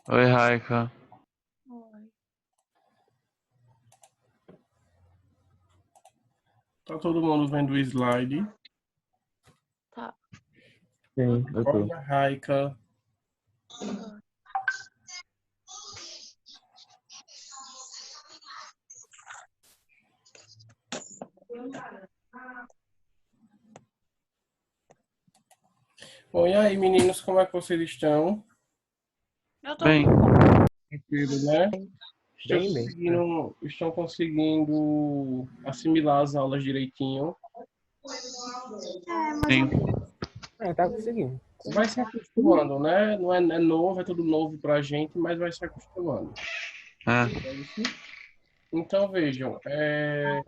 Oi, Raika. Oi. Tá todo mundo vendo o slide? Tá. Sim, eu tô. Olha, Raika. Bom, e aí, meninos, como é que vocês estão? Eu tô Bem, Tranquilo, né? Bem. Estão conseguindo assimilar as aulas direitinho? sim. Tá conseguindo. Vai se acostumando, né? Não é, é novo, é tudo novo pra gente, mas vai se acostumando. É, É isso? Então, vejam, eu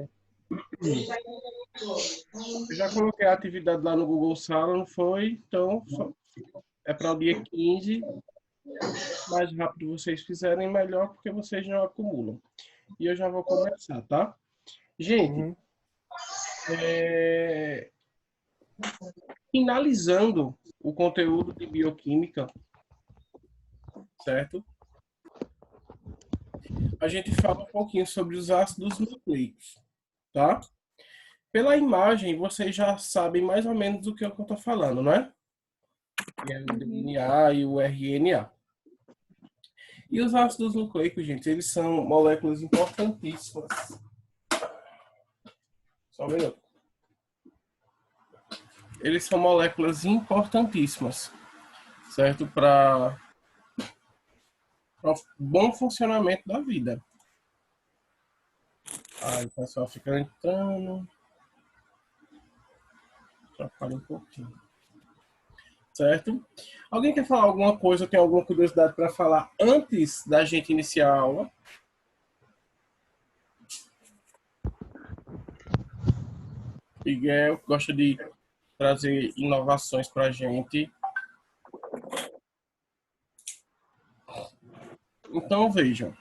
já coloquei a atividade lá no Google Sala, não foi? Então, é para o dia 15. Mais rápido vocês fizerem, melhor, porque vocês não acumulam. E eu já vou começar, tá? Gente, Uhum. finalizando o conteúdo de bioquímica, certo? A gente fala um pouquinho sobre os ácidos nucleicos, tá? Pela imagem, vocês já sabem mais ou menos do que eu estou falando, né? Que é o DNA e o RNA. E os ácidos nucleicos, gente, eles são moléculas importantíssimas. Só um minuto. Eles são moléculas importantíssimas, certo? Para o bom funcionamento da vida. Aí o pessoal fica entrando. Atrapalha um pouquinho. Certo? Alguém quer falar alguma coisa, tem alguma curiosidade para falar antes da gente iniciar a aula? Miguel gosta de trazer inovações para a gente. Então, vejam.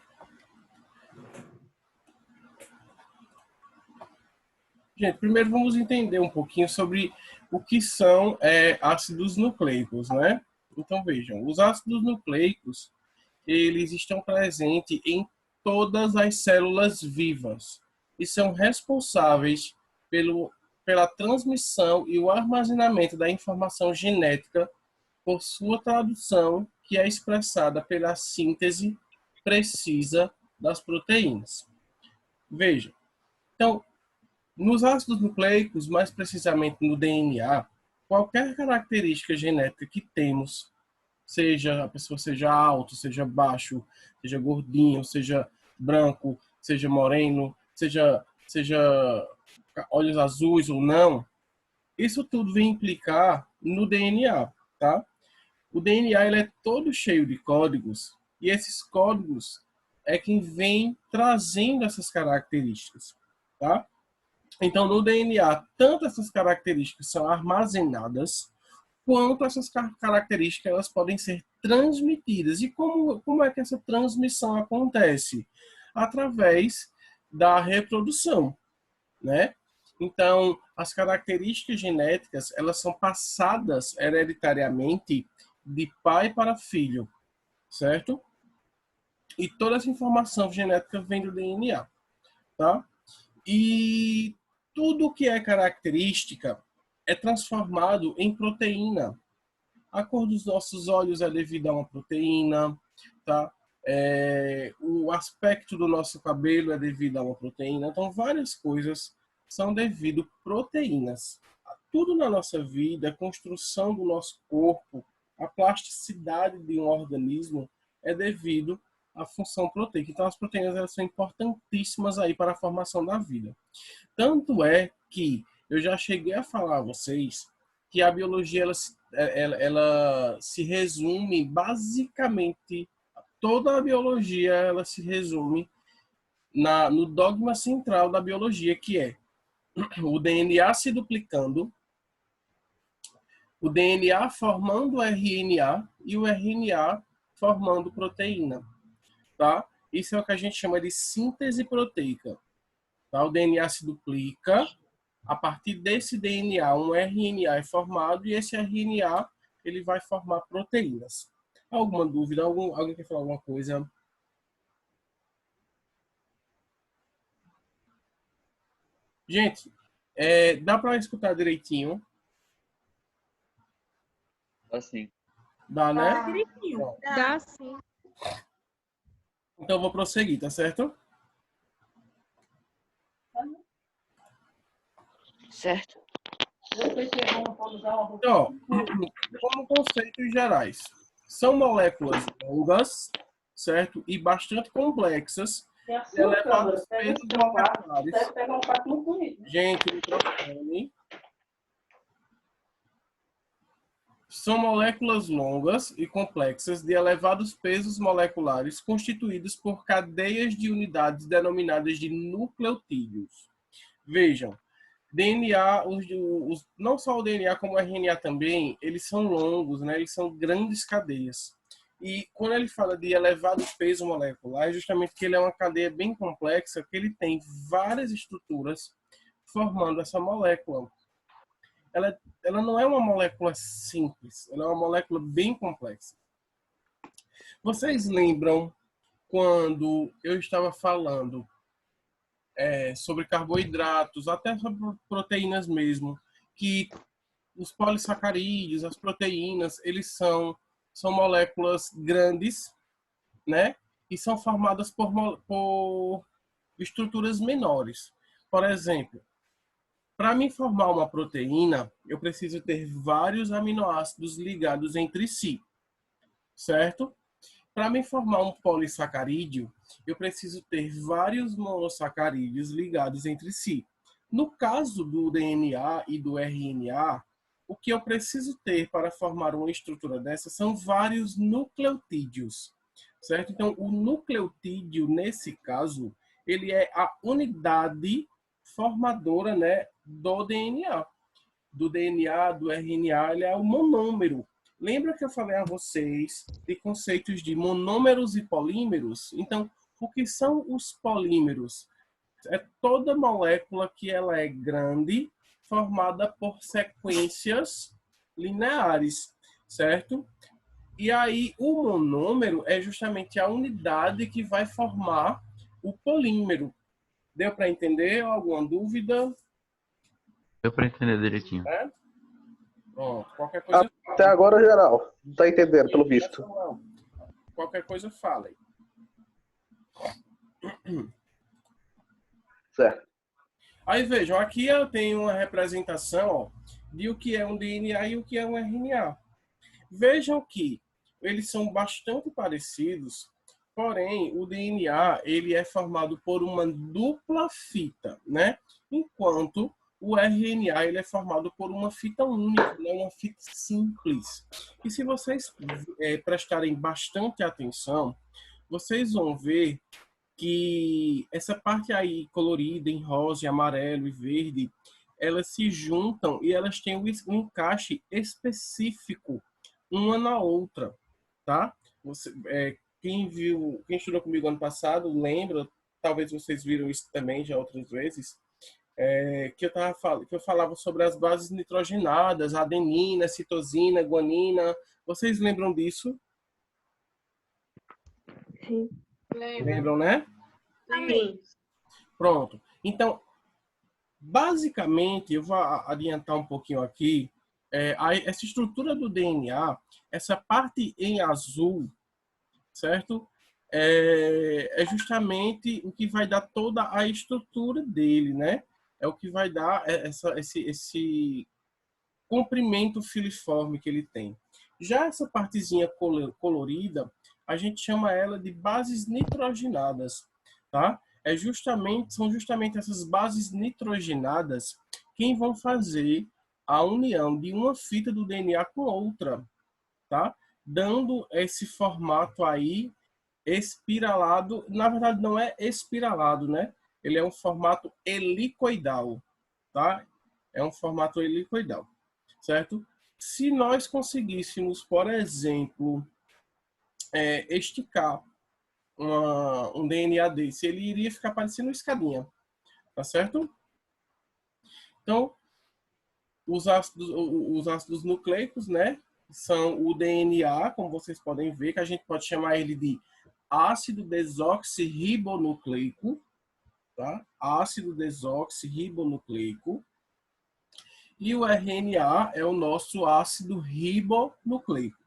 Gente, primeiro vamos entender um pouquinho sobre o que são ácidos nucleicos, né? Então, vejam, os ácidos nucleicos, eles estão presentes em todas as células vivas e são responsáveis pela transmissão e o armazenamento da informação genética por sua tradução, que é expressada pela síntese precisa das proteínas. Veja, então, nos ácidos nucleicos, mais precisamente no DNA, qualquer característica genética que temos, seja a pessoa seja alto, seja baixo, seja gordinho, seja branco, seja moreno, seja olhos azuis ou não, isso tudo vem implicar no DNA, tá? O DNA ele é todo cheio de códigos e esses códigos é quem vem trazendo essas características, tá? Então, no DNA, tanto essas características são armazenadas, quanto essas características elas podem ser transmitidas. E como é que essa transmissão acontece? Através da reprodução, né? Então, as características genéticas, elas são passadas hereditariamente de pai para filho, certo? E toda essa informação genética vem do DNA, tá? E tudo que é característica é transformado em proteína. A cor dos nossos olhos é devida a uma proteína, tá? O aspecto do nosso cabelo é devido a uma proteína. Então, várias coisas são devido a proteínas. Tudo na nossa vida, a construção do nosso corpo, a plasticidade de um organismo é devido à função proteica. Então, as proteínas elas são importantíssimas aí para a formação da vida. Tanto é que eu já cheguei a falar a vocês que a biologia ela se resume basicamente, toda a biologia ela se resume no dogma central da biologia, que é o DNA se duplicando, o DNA formando RNA e o RNA formando proteína, tá? Isso é o que a gente chama de síntese proteica. Tá? O DNA se duplica, a partir desse DNA, um RNA é formado e esse RNA ele vai formar proteínas. Alguma dúvida? Alguém quer falar alguma coisa? Gente, dá para escutar direitinho? Assim. Dá, né? Direitinho. Bom, Dá sim. então eu vou prosseguir, tá certo? Certo. Então, como conceitos gerais, são moléculas longas, certo? E bastante complexas, de elevados pesos moleculares. Gente, microfone. São moléculas longas e complexas de elevados pesos moleculares constituídas por cadeias de unidades denominadas de nucleotídeos. Vejam, DNA, não só o DNA como o RNA também, eles são longos, né? Eles são grandes cadeias. E quando ele fala de elevado peso molecular, é justamente que ele é uma cadeia bem complexa, que ele tem várias estruturas formando essa molécula. Ela não é uma molécula simples, ela é uma molécula bem complexa. Vocês lembram quando eu estava falando sobre carboidratos, até sobre proteínas mesmo, que os polissacarídeos, as proteínas, eles são moléculas grandes, né? E são formadas por estruturas menores. Por exemplo, para me formar uma proteína, eu preciso ter vários aminoácidos ligados entre si, certo? Para me formar um polissacarídeo, eu preciso ter vários monossacarídeos ligados entre si. No caso do DNA e do RNA, o que eu preciso ter para formar uma estrutura dessa são vários nucleotídeos, certo? Então, o nucleotídeo, nesse caso, ele é a unidade formadora, né, do DNA. Do DNA, do RNA, ele é o monômero. Lembra que eu falei a vocês de conceitos de monômeros e polímeros? Então, o que são os polímeros? É toda molécula que ela é grande, formada por sequências lineares, certo? E aí, o monômero é justamente a unidade que vai formar o polímero. Deu para entender? Alguma dúvida? Deu pra entender direitinho. É? Pronto. Qualquer coisa Até agora, geral. Não tá entendendo, pelo visto. qualquer coisa fala aí. Certo. Aí vejam, aqui eu tenho uma representação, ó, de o que é um DNA e o que é um RNA. Vejam que eles são bastante parecidos, porém o DNA ele é formado por uma dupla fita, né? Enquanto o RNA ele é formado por uma fita única, né? Uma fita simples. E se vocês prestarem bastante atenção, vocês vão ver que essa parte aí colorida em rosa, amarelo e verde, elas se juntam e elas têm um encaixe específico uma na outra, tá? Quem estudou comigo ano passado lembra, talvez vocês viram isso também já outras vezes, que eu falava sobre as bases nitrogenadas, adenina, citosina, guanina. Vocês lembram disso? Sim. Lembram, né? Sim. Pronto. Então, basicamente, eu vou adiantar um pouquinho aqui. Essa estrutura do DNA, essa parte em azul, certo? É justamente o que vai dar toda a estrutura dele, né? É o que vai dar esse comprimento filiforme que ele tem. Já essa partezinha colorida, a gente chama ela de bases nitrogenadas, tá? São justamente essas bases nitrogenadas quem vão fazer a união de uma fita do DNA com outra, tá? Dando esse formato aí espiralado. Na verdade, não é espiralado, né? Ele é um formato helicoidal, tá? É um formato helicoidal, certo? Se nós conseguíssemos, por exemplo, esticar um DNA desse, ele iria ficar parecendo uma escadinha, tá certo? Então, os ácidos nucleicos, né? são o DNA, como vocês podem ver, que a gente pode chamar ele de ácido desoxirribonucleico, tá? Ácido desoxirribonucleico. E o RNA é o nosso ácido ribonucleico.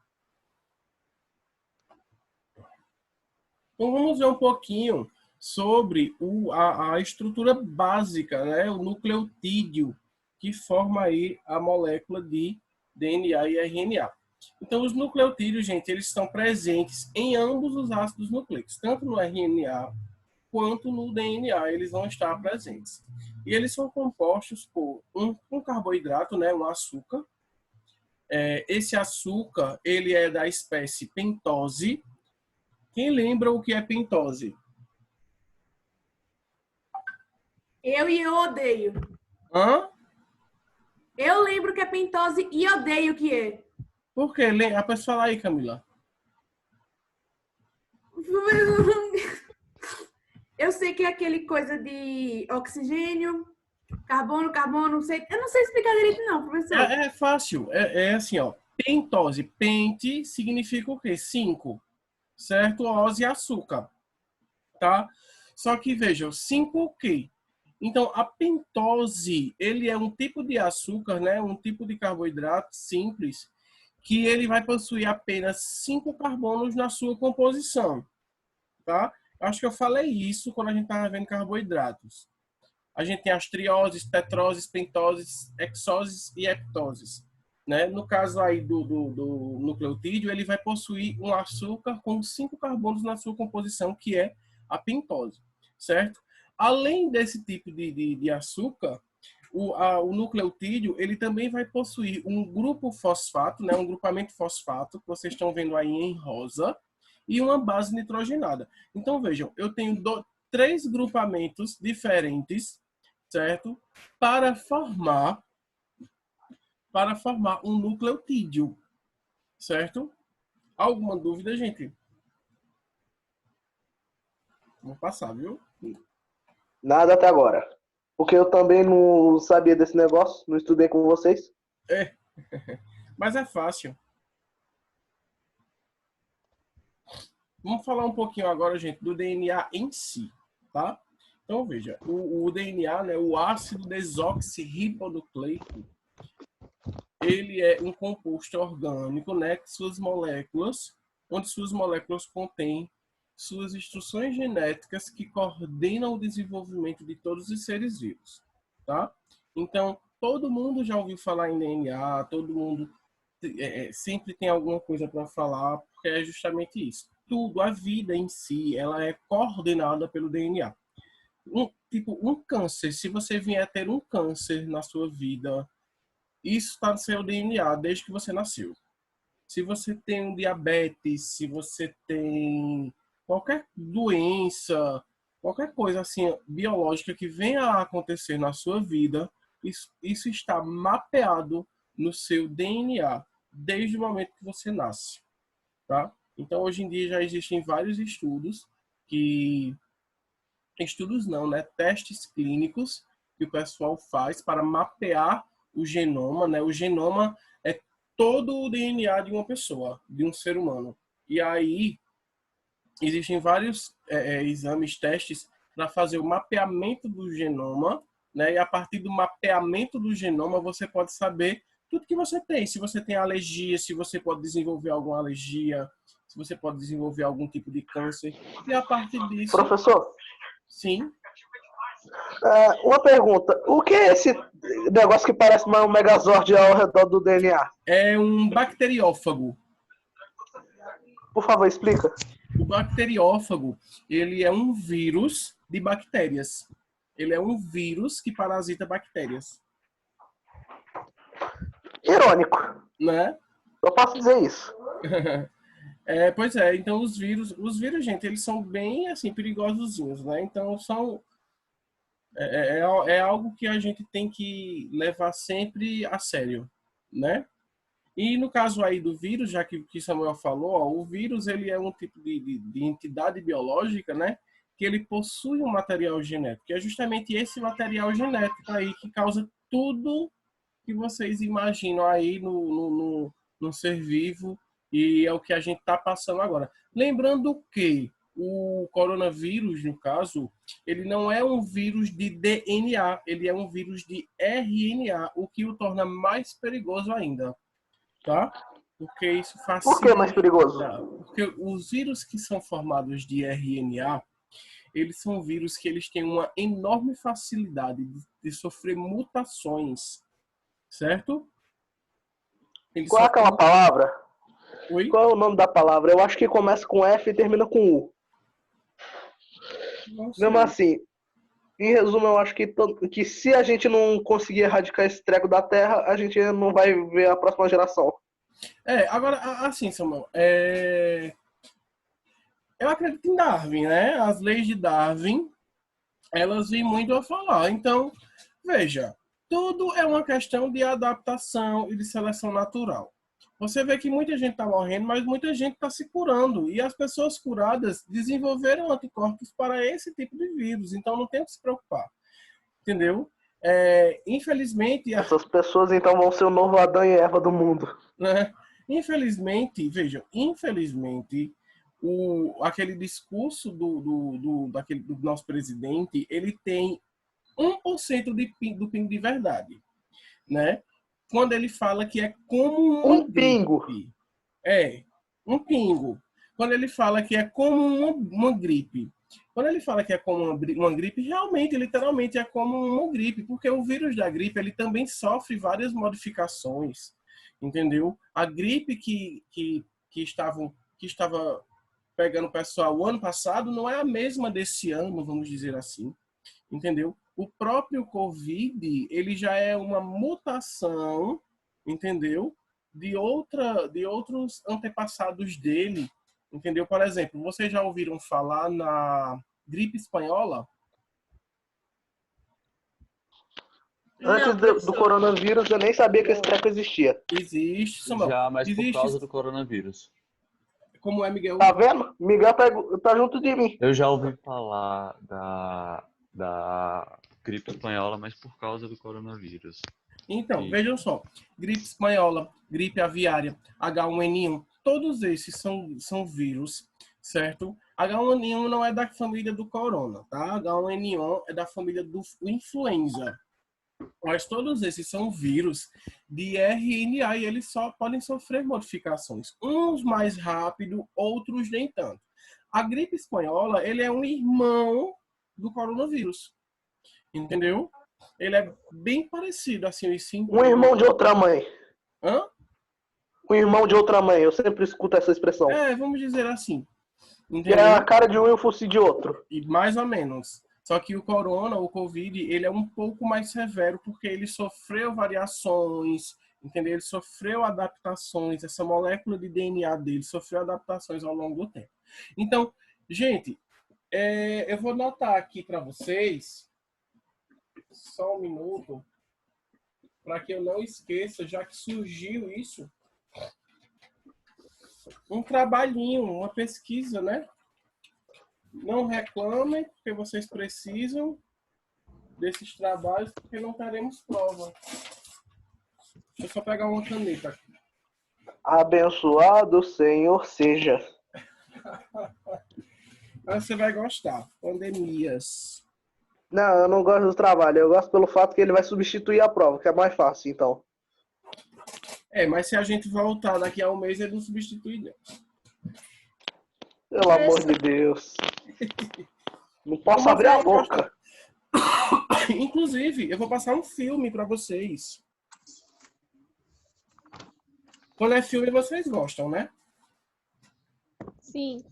Então vamos ver um pouquinho sobre a estrutura básica, né? O nucleotídeo, que forma aí a molécula de DNA e RNA. Então, os nucleotídeos, gente, eles estão presentes em ambos os ácidos nucleicos, tanto no RNA quanto no DNA, eles vão estar presentes. E eles são compostos por um carboidrato, né, um açúcar. Esse açúcar, ele é da espécie pentose. Quem lembra o que é pentose? Eu odeio. Hã? Eu lembro que é pentose e odeio o que é. Por quê? A pessoa fala aí, Camila. Eu sei que é aquele coisa de oxigênio, carbono, não sei. Eu não sei explicar direito não, professor. É fácil. É assim, ó. Pentose. Pente significa o quê? 5. Certo? Ose açúcar. Tá? Só que, vejam, 5 o quê? Então, a pentose, ele é um tipo de açúcar, né? Um tipo de carboidrato simples, que ele vai possuir apenas 5 carbonos na sua composição. Tá? Acho que eu falei isso quando a gente estava vendo carboidratos. A gente tem as trioses, tetroses, pentoses, hexoses e heptoses. Né? No caso aí do nucleotídeo, ele vai possuir um açúcar com 5 carbonos na sua composição, que é a pentose, certo? Além desse tipo de açúcar, o nucleotídeo ele também vai possuir um grupo fosfato, né? Um grupamento fosfato, que vocês estão vendo aí em rosa, e uma base nitrogenada. Então, vejam, eu tenho 3 grupamentos diferentes, certo? Para formar um nucleotídeo, certo? Alguma dúvida, gente? Vou passar, viu? Nada até agora. Porque eu também não sabia desse negócio, não estudei com vocês. Mas é fácil. Vamos falar um pouquinho agora, gente, do DNA em si, tá? Então, veja, o DNA, né, o ácido desoxirribonucleico, ele é um composto orgânico, né, onde suas moléculas contêm suas instruções genéticas que coordenam o desenvolvimento de todos os seres vivos, tá? Então, todo mundo já ouviu falar em DNA, todo mundo sempre tem alguma coisa para falar, porque é justamente isso. Tudo, a vida em si, ela é coordenada pelo DNA. Um câncer, se você vier a ter um câncer na sua vida, isso está no seu DNA desde que você nasceu. Se você tem um diabetes, se você tem qualquer doença, qualquer coisa assim biológica que venha a acontecer na sua vida, isso está mapeado no seu DNA desde o momento que você nasce, tá? Então, hoje em dia já existem vários testes clínicos que o pessoal faz para mapear o genoma, né? O genoma é todo o DNA de uma pessoa, de um ser humano. E aí existem vários exames, testes para fazer o mapeamento do genoma, né? E a partir do mapeamento do genoma você pode saber tudo que você tem. Se você tem alergia, se você pode desenvolver alguma alergia, se você pode desenvolver algum tipo de câncer. E a partir disso... Professor? Sim. Uma pergunta. O que é esse negócio que parece mais um megazord ao redor do DNA? É um bacteriófago. Por favor, explica. O bacteriófago, ele é um vírus de bactérias. Ele é um vírus que parasita bactérias. Irônico. Né? Eu posso dizer isso. Pois é, então os vírus, gente, eles são bem assim perigosozinhos, né? Então é algo que a gente tem que levar sempre a sério, né? E no caso aí do vírus, já que Samuel falou, ó, o vírus ele é um tipo de entidade biológica, né? Que ele possui um material genético, que é justamente esse material genético aí que causa tudo que vocês imaginam aí num ser vivo, e é o que a gente está passando agora. Lembrando que o coronavírus, no caso, ele não é um vírus de DNA, ele é um vírus de RNA, o que o torna mais perigoso ainda, tá? Porque isso facilita... Por que mais perigoso? Porque os vírus que são formados de RNA, eles são vírus que eles têm uma enorme facilidade de sofrer mutações, certo? Qual é aquela palavra? Oi? Qual é o nome da palavra? Eu acho que começa com F e termina com U. Não sei. Mesmo assim, em resumo, eu acho que se a gente não conseguir erradicar esse treco da Terra, a gente não vai ver a próxima geração. Agora, assim, Samuel, eu acredito em Darwin, né? As leis de Darwin, elas vêm muito a falar. Então, veja, tudo é uma questão de adaptação e de seleção natural. Você vê que muita gente está morrendo, mas muita gente está se curando. E as pessoas curadas desenvolveram anticorpos para esse tipo de vírus. Então, não tem que se preocupar. Entendeu? Infelizmente... Essas pessoas, então, vão ser o novo Adão e Eva do mundo. Né? Infelizmente, aquele discurso do nosso presidente, ele tem 1% do pingo de verdade, né? Quando ele fala que é como um pingo. Um pingo. Quando ele fala que é como uma gripe. Quando ele fala que é como uma gripe, realmente, literalmente, é como uma gripe, porque o vírus da gripe, ele também sofre várias modificações, entendeu? A gripe que estava pegando o pessoal o ano passado não é a mesma desse ano, vamos dizer assim, entendeu? O próprio Covid, ele já é uma mutação, entendeu? De outros antepassados dele, entendeu? Por exemplo, vocês já ouviram falar na gripe espanhola? Antes do coronavírus, eu nem sabia que esse treco existia. Existe, Samuel. Já, mas Existe. por causa do coronavírus. Como é, Miguel? Tá vendo? Miguel tá junto de mim. Eu já ouvi falar da gripe espanhola, mas por causa do coronavírus. Então, vejam só. Gripe espanhola, gripe aviária, H1N1, todos esses são vírus, certo? H1N1 não é da família do corona, tá? H1N1 é da família do influenza. Mas todos esses são vírus de RNA e eles só podem sofrer modificações. Uns mais rápido, outros nem tanto. A gripe espanhola, ele é um irmão do coronavírus. Entendeu? Ele é bem parecido, assim, os sintomas. Um irmão de outra mãe. Hã? Um irmão de outra mãe. Eu sempre escuto essa expressão. Vamos dizer assim. Que Entendeu? é a cara de um e o focinho de outro. E mais ou menos. Só que o corona, o Covid, ele é um pouco mais severo porque ele sofreu variações, entendeu? Ele sofreu adaptações, essa molécula de DNA dele sofreu adaptações ao longo do tempo. Então, gente, eu vou notar aqui para vocês, só um minuto, para que eu não esqueça, já que surgiu isso, um trabalhinho, uma pesquisa, né? Não reclamem, porque vocês precisam desses trabalhos, porque não teremos prova. Deixa eu só pegar uma caneta aqui. Abençoado Senhor seja. Mas você vai gostar. Pandemias. Não, eu não gosto do trabalho. Eu gosto pelo fato que ele vai substituir a prova, que é mais fácil, então. Mas se a gente voltar daqui a um mês, ele não substitui, não. Pelo amor de Deus. Não posso abrir a boca. Inclusive, eu vou passar um filme para vocês. Quando é filme, vocês gostam, né? Sim.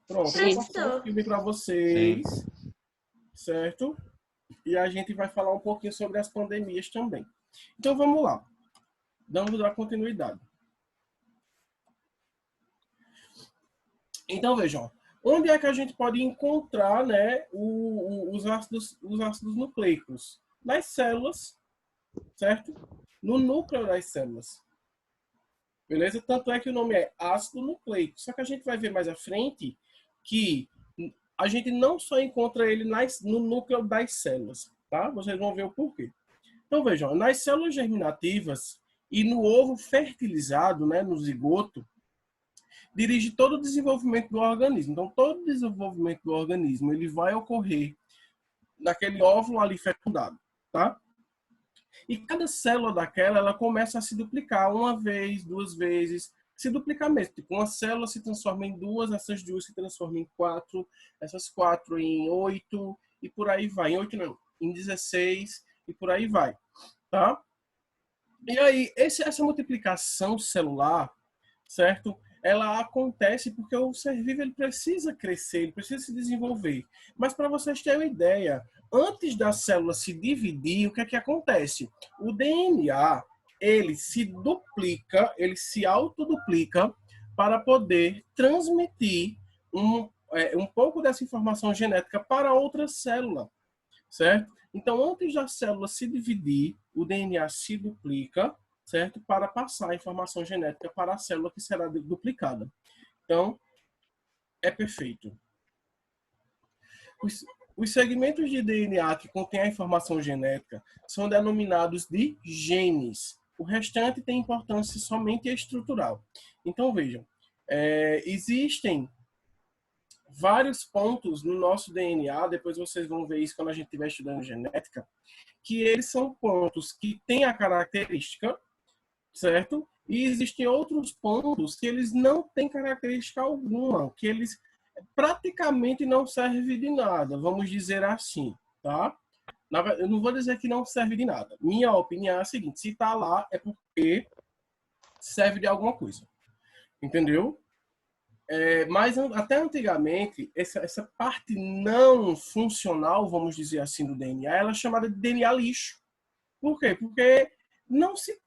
Pronto, eu vou passar um filme para vocês. Certo? E a gente vai falar um pouquinho sobre as pandemias também. Então, vamos lá. Vamos dar continuidade. Então, vejam. Onde é que a gente pode encontrar, né, os ácidos nucleicos? Nas células, certo? No núcleo das células. Beleza? Tanto é que o nome é ácido nucleico. Só que a gente vai ver mais à frente que a gente não só encontra ele no núcleo das células, tá? Vocês vão ver o porquê. Então, vejam, nas células germinativas, e no ovo fertilizado, né, no zigoto, dirige todo o desenvolvimento do organismo. Então, todo o desenvolvimento do organismo ele vai ocorrer naquele óvulo ali fecundado, tá? E cada célula daquela, ela começa a se duplicar uma vez, duas vezes, se duplicar mesmo. Tipo, uma célula se transforma em duas, essas duas se transformam em quatro, essas quatro em 8, e por aí vai. Em 8 não, em 16, e por aí vai, tá? E aí, essa multiplicação celular, certo? Ela acontece porque o ser vivo ele precisa crescer, ele precisa se desenvolver. Mas para vocês terem uma ideia, antes da célula se dividir, o que é que acontece? O DNA, ele se duplica, ele se autoduplica para poder transmitir um pouco dessa informação genética para outra célula, certo? Então, antes da célula se dividir, o DNA se duplica, certo? Para passar a informação genética para a célula que será duplicada. Então, é perfeito. Os segmentos de DNA que contêm a informação genética são denominados de genes. O restante tem importância somente estrutural. Então, vejam, existem vários pontos no nosso DNA, depois vocês vão ver isso quando a gente estiver estudando genética, que eles são pontos que têm a característica, certo? E existem outros pontos que eles não têm característica alguma, que eles praticamente não servem de nada, vamos dizer assim, tá? Eu não vou dizer que não serve de nada. Minha opinião é a seguinte, se tá lá é porque serve de alguma coisa, entendeu? Mas até antigamente, essa parte não funcional, vamos dizer assim, do DNA, ela é chamada de DNA lixo. Por quê? Porque não se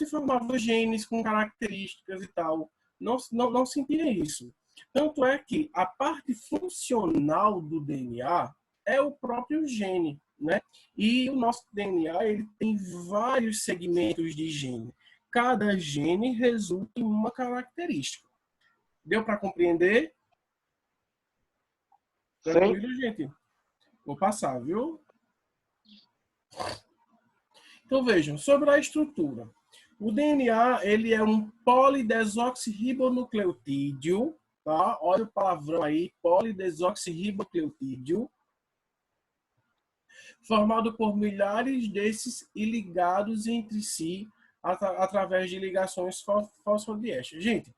formava genes com características e tal. Não se tinha isso. Tanto é que a parte funcional do DNA é o próprio gene, né? E o nosso DNA ele tem vários segmentos de gene. Cada gene resulta em uma característica. Deu para compreender? Tranquilo, gente? Vou passar, viu? Então, vejam, sobre a estrutura. O DNA, ele é um polidesoxirribonucleotídeo, tá? Olha o palavrão aí, polidesoxirribonucleotídeo, formado por milhares desses e ligados entre si através de ligações fosfodiésteres. Gente,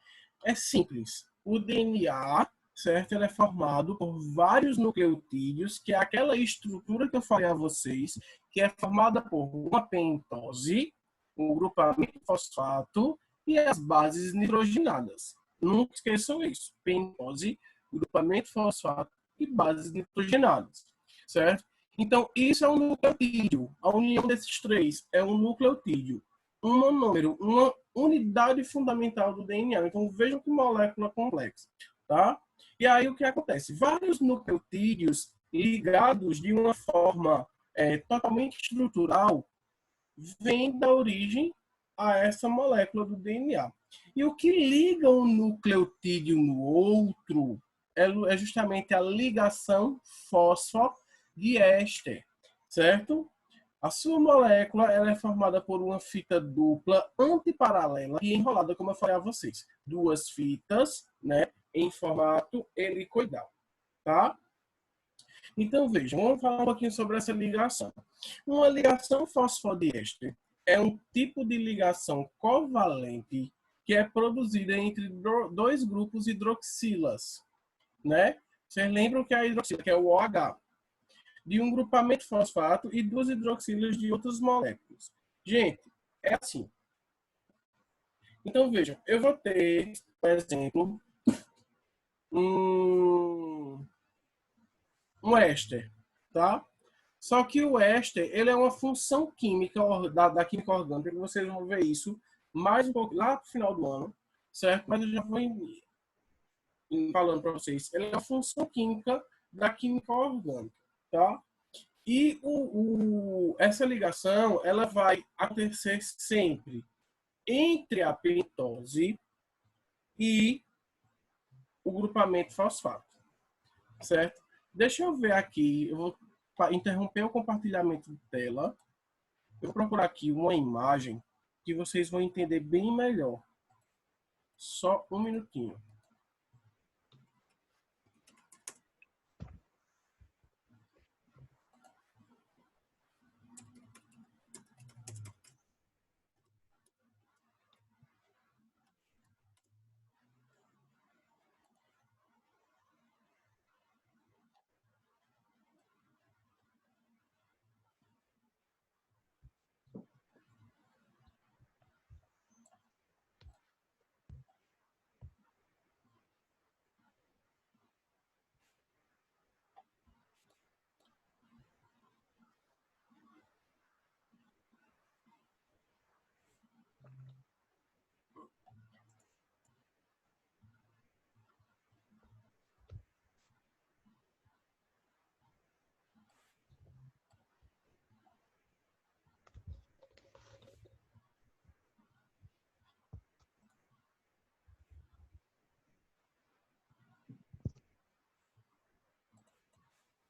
é simples. O DNA, certo? Ele é formado por vários nucleotídeos, que é aquela estrutura que eu falei a vocês, que é formada por uma pentose, um grupamento fosfato e as bases nitrogenadas. Não esqueçam isso. Pentose, grupamento fosfato e bases nitrogenadas, certo? Então, isso é um nucleotídeo. A união desses três é um nucleotídeo. Um monômero, uma unidade fundamental do DNA. Então, vejam que molécula complexa, tá? E aí, o que acontece? Vários nucleotídeos ligados de uma forma totalmente estrutural vêm da origem a essa molécula do DNA. E o que liga um nucleotídeo no outro é justamente a ligação fosfodiéster, certo? A sua molécula ela é formada por uma fita dupla antiparalela e enrolada, como eu falei a vocês. Duas fitas, né, em formato helicoidal, tá? Então, vejam, vamos falar um pouquinho sobre essa ligação. Uma ligação fosfodiéster é um tipo de ligação covalente que é produzida entre dois grupos hidroxilas, né? Vocês lembram que a hidroxila, que é o OH, de um grupamento fosfato e duas hidroxilas de outras moléculas. Gente, é assim. Então, vejam, eu vou ter, por exemplo, um éster, tá? Só que o éster, ele é uma função química da química orgânica, que vocês vão ver isso mais um pouco lá no final do ano, certo? Mas eu já vou falando para vocês. Ele é uma função química da química orgânica, tá? E essa ligação, ela vai acontecer sempre entre a pentose e o grupamento fosfato, certo? Deixa eu ver aqui, eu vou interromper o compartilhamento de tela. Eu vou procurar aqui uma imagem que vocês vão entender bem melhor. Só um minutinho.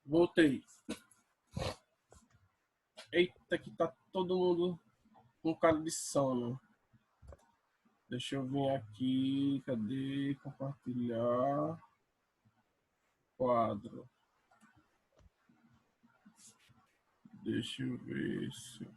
Voltei. Eita, que tá todo mundo com cara de sono. Deixa eu vir aqui. Cadê? Compartilhar. Quadro. Deixa eu ver se...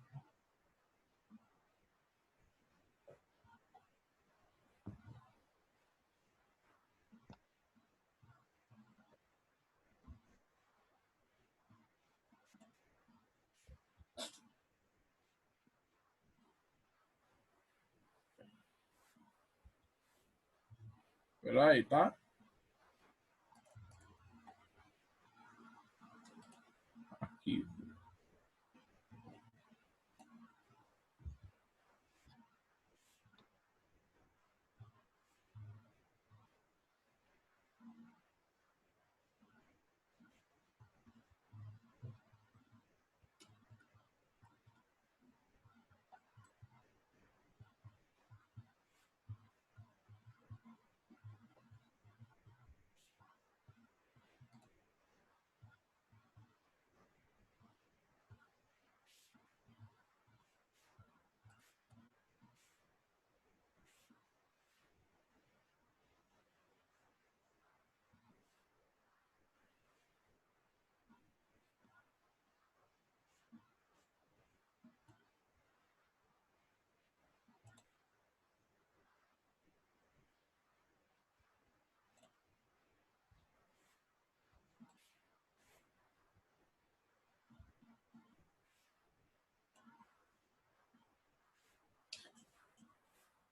Espera aí, tá? Aqui.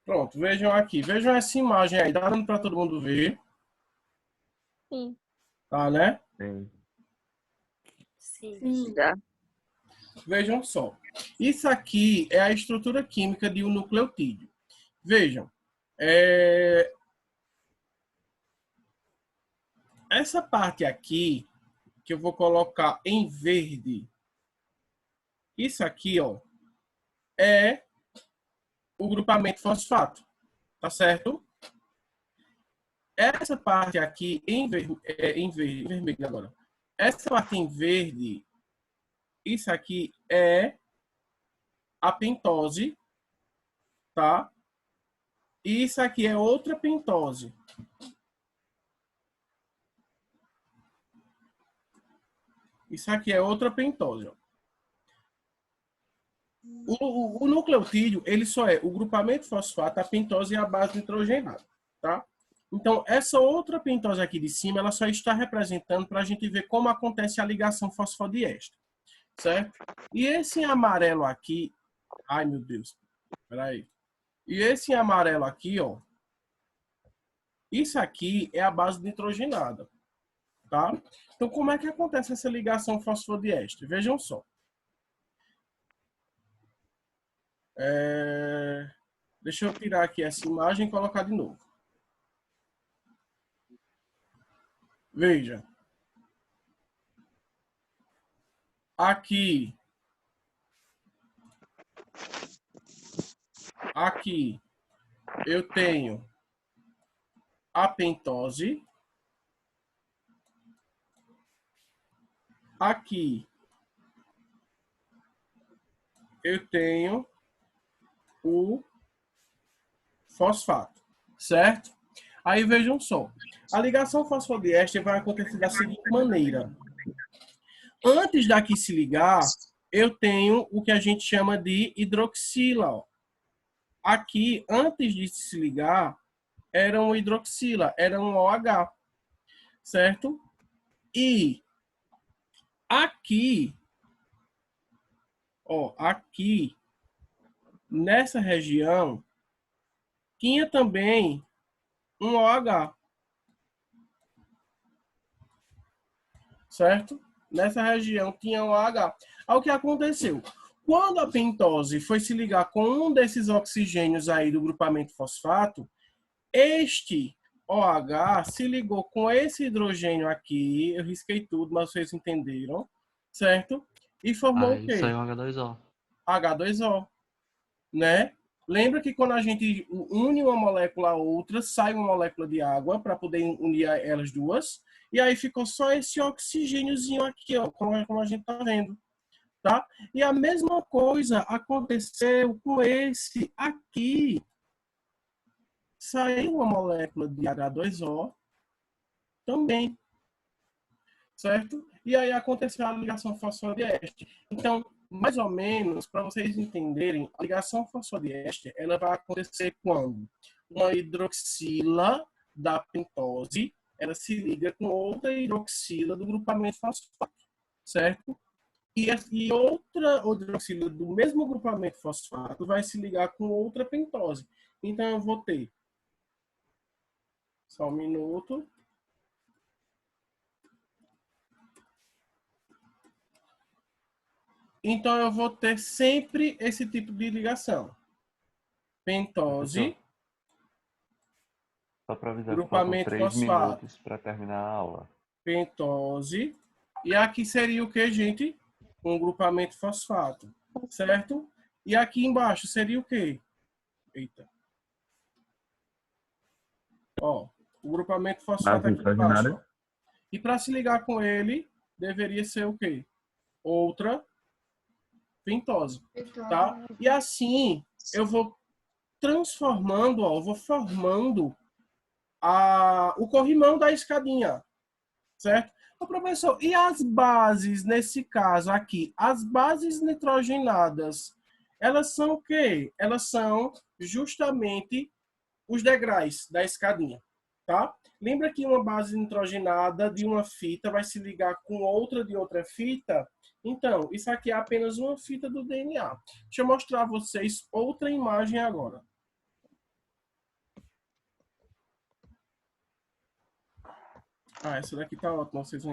Pronto, vejam aqui. Vejam essa imagem aí. Tá dando para todo mundo ver? Sim. Tá, né? Sim. Sim. Dá. Vejam só. Isso aqui é a estrutura química de um nucleotídeo. Vejam. Essa parte aqui, que eu vou colocar em verde, isso aqui, ó, é o grupamento fosfato. Tá certo? Essa parte aqui em vermelho agora. Essa parte em verde, isso aqui é a pentose, tá? E isso aqui é outra pentose. Isso aqui é outra pentose. Ó. O nucleotídeo, ele só é o grupamento fosfato, a pentose e a base nitrogenada, tá? Então, essa outra pentose aqui de cima, ela só está representando para a gente ver como acontece a ligação fosfodiéster, certo? E esse amarelo aqui, ai meu Deus, peraí. E esse amarelo aqui, ó, isso aqui é a base nitrogenada, tá? Então, como é que acontece essa ligação fosfodiéster? Vejam só. Deixa eu tirar aqui essa imagem e colocar de novo. Veja. Aqui eu tenho a pentose. Aqui eu tenho o fosfato, certo? Aí vejam só, a ligação fosfodiéster vai acontecer da seguinte maneira. Antes daqui se ligar, eu tenho o que a gente chama de hidroxila. Ó. Aqui, antes de se ligar, era um hidroxila, era um OH, certo? E aqui, ó, aqui, nessa região, tinha também um OH, certo? Nessa região tinha um OH. Aí o que aconteceu? Quando a pentose foi se ligar com um desses oxigênios aí do grupamento fosfato, este OH se ligou com esse hidrogênio aqui, eu risquei tudo, mas vocês entenderam, certo? E formou o quê? Aí saiu H2O. H2O, né? Lembra que quando a gente une uma molécula a outra, sai uma molécula de água para poder unir elas duas, e aí ficou só esse oxigêniozinho aqui, ó, como a gente está vendo, tá? E a mesma coisa aconteceu com esse aqui. Saiu uma molécula de H2O também, certo? E aí aconteceu a ligação fosfodiéster. Então, mais ou menos, para vocês entenderem, a ligação fosfodiéster ela vai acontecer quando uma hidroxila da pentose ela se liga com outra hidroxila do grupamento fosfato, certo? E outra hidroxila do mesmo grupamento fosfato vai se ligar com outra pentose. Então, eu vou ter... Só um minuto. Então, eu vou ter sempre esse tipo de ligação. Pentose, Só para avisar que faltam grupamento 3 fosfato. minutos para terminar a aula. Pentose. E aqui seria o que, gente? Um grupamento fosfato, certo? E aqui embaixo seria o quê? Eita. Ó, o grupamento fosfato aqui embaixo. Ó. E para se ligar com ele, deveria ser o quê? Outra pentose, tá? E assim, eu vou transformando, ó, eu vou formando o corrimão da escadinha, certo? Ô, professor, e as bases, nesse caso aqui, as bases nitrogenadas, elas são o quê? Elas são justamente os degraus da escadinha, tá? Lembra que uma base nitrogenada de uma fita vai se ligar com outra de outra fita? Então, isso aqui é apenas uma fita do DNA. Deixa eu mostrar a vocês outra imagem agora. Ah, essa daqui tá ótima, vocês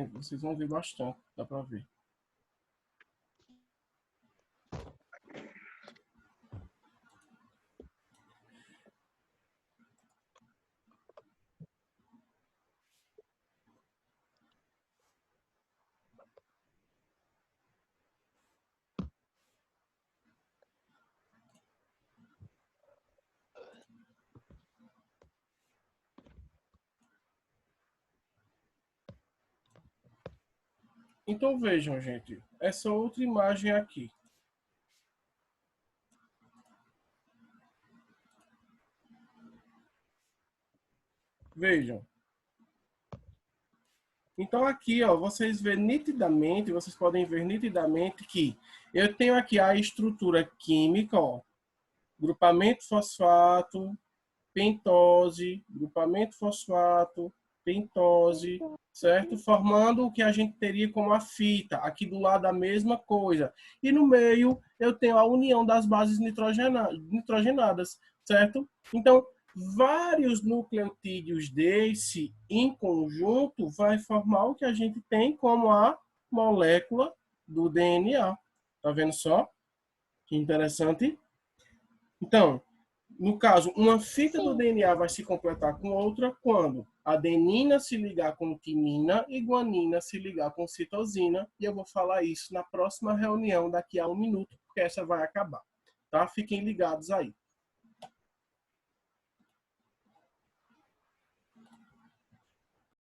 vão ver bastante, dá para ver. Então vejam, gente, essa outra imagem aqui. Vejam. Então aqui, ó, vocês podem ver nitidamente que eu tenho aqui a estrutura química, ó, grupamento fosfato, pentose, grupamento fosfato, pentose, certo? Formando o que a gente teria como a fita. Aqui do lado a mesma coisa. E no meio eu tenho a união das bases nitrogenadas, certo? Então, vários nucleotídeos desse em conjunto vai formar o que a gente tem como a molécula do DNA. Tá vendo só? Que interessante. Então, no caso, uma fita do DNA vai se completar com outra quando adenina se ligar com timina e guanina se ligar com citosina. E eu vou falar isso na próxima reunião daqui a 1 minuto, porque essa vai acabar. Tá? Fiquem ligados aí.